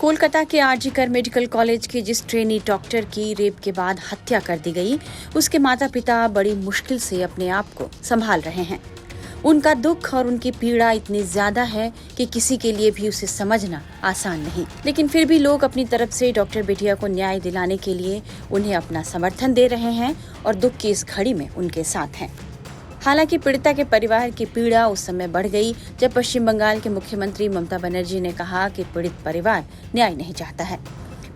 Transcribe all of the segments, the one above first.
कोलकाता के RG Kar medical college के जिस ट्रेनी डॉक्टर की रेप के बाद हत्या कर दी गई, उसके माता पिता बड़ी मुश्किल से अपने आप को संभाल रहे हैं। उनका दुख और उनकी पीड़ा इतनी ज्यादा है कि किसी के लिए भी उसे समझना आसान नहीं। लेकिन फिर भी लोग अपनी तरफ से डॉक्टर बिटिया को न्याय दिलाने के लिए उन्हें अपना समर्थन दे रहे हैं और दुख की इस घड़ी में उनके साथ हैं। हालांकि पीड़िता के परिवार की पीड़ा उस समय बढ़ गई जब पश्चिम बंगाल के मुख्यमंत्री ममता बनर्जी ने कहा कि पीड़ित परिवार न्याय नहीं चाहता है।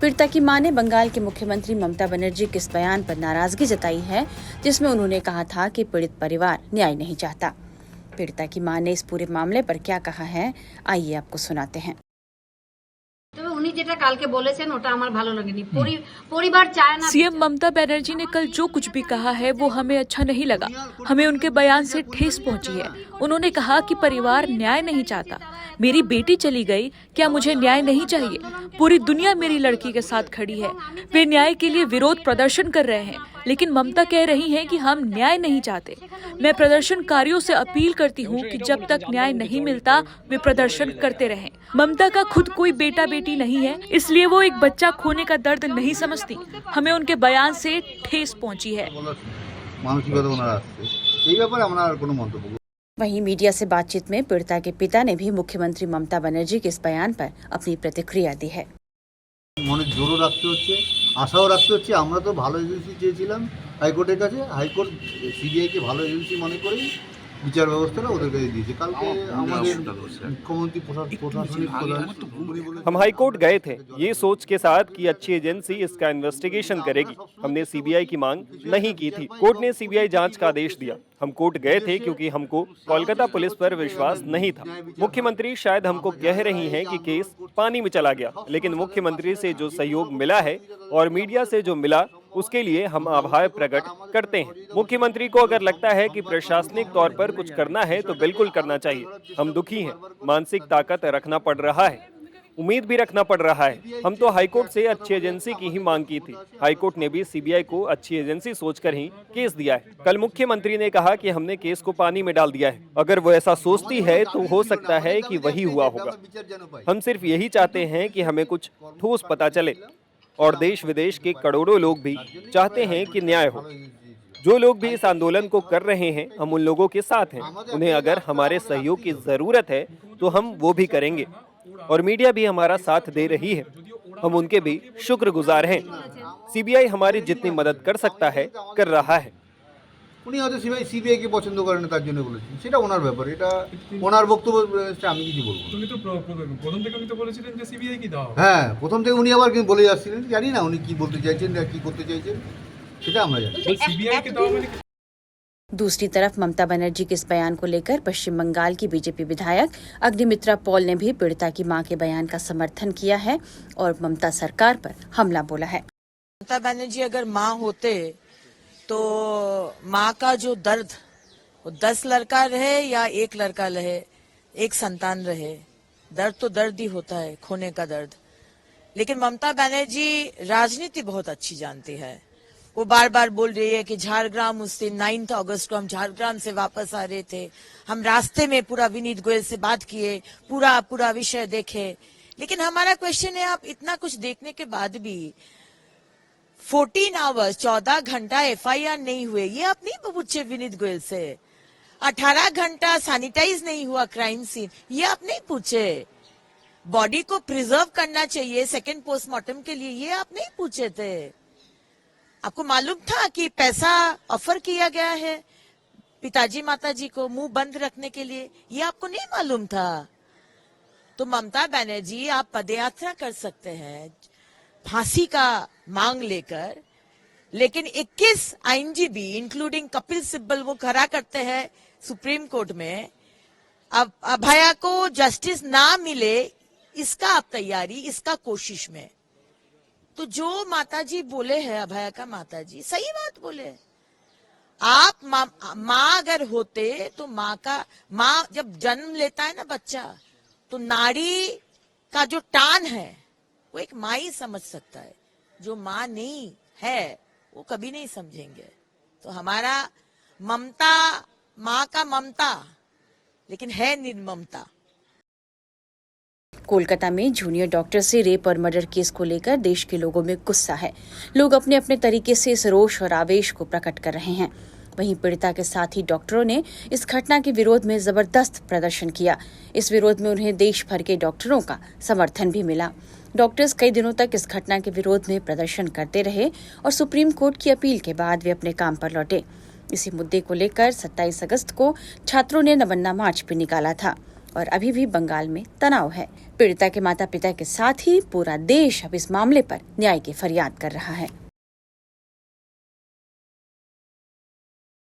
पीड़िता की मां ने बंगाल के मुख्यमंत्री ममता बनर्जी के इस बयान पर नाराजगी जताई है, जिसमें उन्होंने कहा था कि पीड़ित परिवार न्याय नहीं चाहता। पीड़िता की मां ने इस पूरे मामले पर क्या कहा है, आइए आपको सुनाते हैं। सीएम ममता बनर्जी ने कल जो कुछ भी कहा है वो हमें अच्छा नहीं लगा। हमें उनके बयान से ठेस पहुंची है। उन्होंने कहा कि परिवार न्याय नहीं चाहता। मेरी बेटी चली गई, क्या मुझे न्याय नहीं चाहिए? पूरी दुनिया मेरी लड़की के साथ खड़ी है। वे न्याय के लिए विरोध प्रदर्शन कर रहे हैं, लेकिन ममता कह रही हैं कि हम न्याय नहीं चाहते। मैं प्रदर्शनकारियों से अपील करती हूं कि जब तक न्याय नहीं मिलता वे प्रदर्शन करते रहें। ममता का खुद कोई बेटा बेटी नहीं है, इसलिए वो एक बच्चा खोने का दर्द नहीं समझती। हमें उनके बयान से ठेस पहुंची है। वहीं मीडिया से बातचीत में पीड़िता के पिता ने भी मुख्यमंत्री ममता बनर्जी के इस बयान पर अपनी प्रतिक्रिया दी है। মনে জোরও রাখতে হচ্ছে, আশাও রাখতে হচ্ছে। আমরা তো ভালো এজেন্সি চেয়েছিলাম হাইকোর্টের কাছে। হাইকোর্ট সিবিআইকে ভালো এজেন্সি মনে করেই বিচার ব্যবস্থাটা ওদের কাছে দিয়েছে। কালকে আমাদের মুখ্যমন্ত্রী প্রশাসনিক প্রধান हम हाई कोर्ट गए थे ये सोच के साथ कि अच्छी एजेंसी इसका इन्वेस्टिगेशन करेगी। हमने सीबीआई की मांग नहीं की थी। कोर्ट ने सीबीआई जांच का आदेश दिया। हम कोर्ट गए थे क्योंकि हमको कोलकाता पुलिस पर विश्वास नहीं था। मुख्यमंत्री शायद हमको कह रही हैं कि केस पानी में चला गया, लेकिन मुख्यमंत्री से जो सहयोग मिला है और मीडिया से जो मिला उसके लिए हम आभार प्रकट करते हैं। मुख्यमंत्री को अगर लगता है कि प्रशासनिक तौर पर कुछ करना है तो बिल्कुल करना चाहिए। हम दुखी हैं, मानसिक ताकत रखना पड़ रहा है, उम्मीद भी रखना पड़ रहा है। हम तो हाईकोर्ट से अच्छी एजेंसी की ही मांग की थी। हाईकोर्ट ने भी सीबीआई को अच्छी एजेंसी सोचकर ही केस दिया है। कल मुख्यमंत्री ने कहा कि हमने केस को पानी में डाल दिया है। अगर वो ऐसा सोचती है तो हो सकता है कि वही हुआ होगा। हम सिर्फ यही चाहते हैं कि हमें कुछ ठोस पता चले, और देश विदेश के करोड़ों लोग भी चाहते हैं कि न्याय हो। जो लोग भी इस आंदोलन को कर रहे हैं, हम उन लोगों के साथ हैं। उन्हें अगर हमारे सहयोग की जरूरत है तो हम वो भी करेंगे, और मीडिया भी हमारा साथ दे रही है। हम उनके भी शुक्रगुजार हैं। सीबीआई हमारी जितनी मदद कर सकता है कर रहा है। উনি হয়তো সিবিআইকে পছন্দ করেন তার জন্য বলেছেন, সেটা ওনার ব্যাপার। এটা ওনার বক্তব্য, আমি কিছু বলবো। তুমি তো প্রথম থেকে উনি তো বলেছিলেন যে সিবিআই কি দাও। হ্যাঁ, প্রথম থেকে উনি আবার বলে যাচ্ছিলেন। জানি না উনি কি বলতে চাইছেন না কি করতে চাইছেন, সেটা আমরা জানি। সিবিআই কে দাও মানে दूसरी तरफ ममता बनर्जी के इस बयान को लेकर पश्चिम बंगाल की बीजेपी विधायक अग्निमित्रा पॉल ने भी पीड़िता की मां के बयान का समर्थन किया है और ममता सरकार पर हमला बोला है। ममता बनर्जी अगर मां होते तो मां का जो दर्द, वो 10 लड़का रहे या 1 लड़का रहे, 1 संतान रहे, दर्द तो दर्द ही होता है, खोने का दर्द। लेकिन ममता बनर्जी राजनीति बहुत अच्छी जानती है। वो बार बार बोल रही है कि झारग्राम, उस दिन 9 अगस्त को हम झारग्राम से वापस आ रहे थे, हम रास्ते में पूरा विनीत गोयल से बात किए, पूरा विषय देखे। लेकिन हमारा क्वेश्चन है, आप इतना कुछ देखने के बाद भी 14 आवर्स 14 घंटा एफआईआर नहीं हुए, ये आप नहीं पूछे विनीत गोयल से। 18 घंटा सैनिटाइज नहीं हुआ क्राइम सीन, ये आप नहीं पूछे। बॉडी को प्रिजर्व करना चाहिए सेकंड पोस्टमार्टम के लिए, ये आप नहीं पूछे थे। आपको मालूम था कि पैसा ऑफर किया गया है पिताजी माताजी को मुंह बंद रखने के लिए, ये आपको नहीं मालूम था। तो ममता बनर्जी, आप पदयात्रा कर सकते हैं फांसी का मांग लेकर, लेकिन 21 आईनजीबी इंक्लूडिंग कपिल सिब्बल वो खड़ा करते हैं सुप्रीम कोर्ट में। अब अभया को जस्टिस ना मिले, इसका आप तैयारी, इसका कोशिश में। तो जो माताजी बोले हैं, अभया का माताजी सही बात बोले। आप माँ अगर होते तो माँ जब जन्म लेता है ना बच्चा, तो नाड़ी का जो टान है वो एक माँ ही समझ सकता है। जो माँ नहीं है वो कभी नहीं समझेंगे। तो हमारा ममता, माँ का ममता, लेकिन है निर्ममता। कोलकाता में जूनियर डॉक्टर से रेप और मर्डर केस को लेकर देश के लोगों में गुस्सा है। लोग अपने अपने तरीके से इस रोष और आवेश को प्रकट कर रहे हैं। वहीं पीड़िता के साथ ही डॉक्टरों ने इस घटना के विरोध में जबरदस्त प्रदर्शन किया। इस विरोध में उन्हें देश भर के डॉक्टरों का समर्थन भी मिला। डॉक्टर्स कई दिनों तक इस घटना के विरोध में प्रदर्शन करते रहे और सुप्रीम कोर्ट की अपील के बाद वे अपने काम पर लौटे। इसी मुद्दे को लेकर 27 अगस्त को छात्रों ने नमन्ना मार्च भी निकाला था और अभी भी बंगाल में तनाव है। पीड़िता के माता पिता के साथ ही पूरा देश अब इस मामले पर न्याय की फरियाद कर रहा है।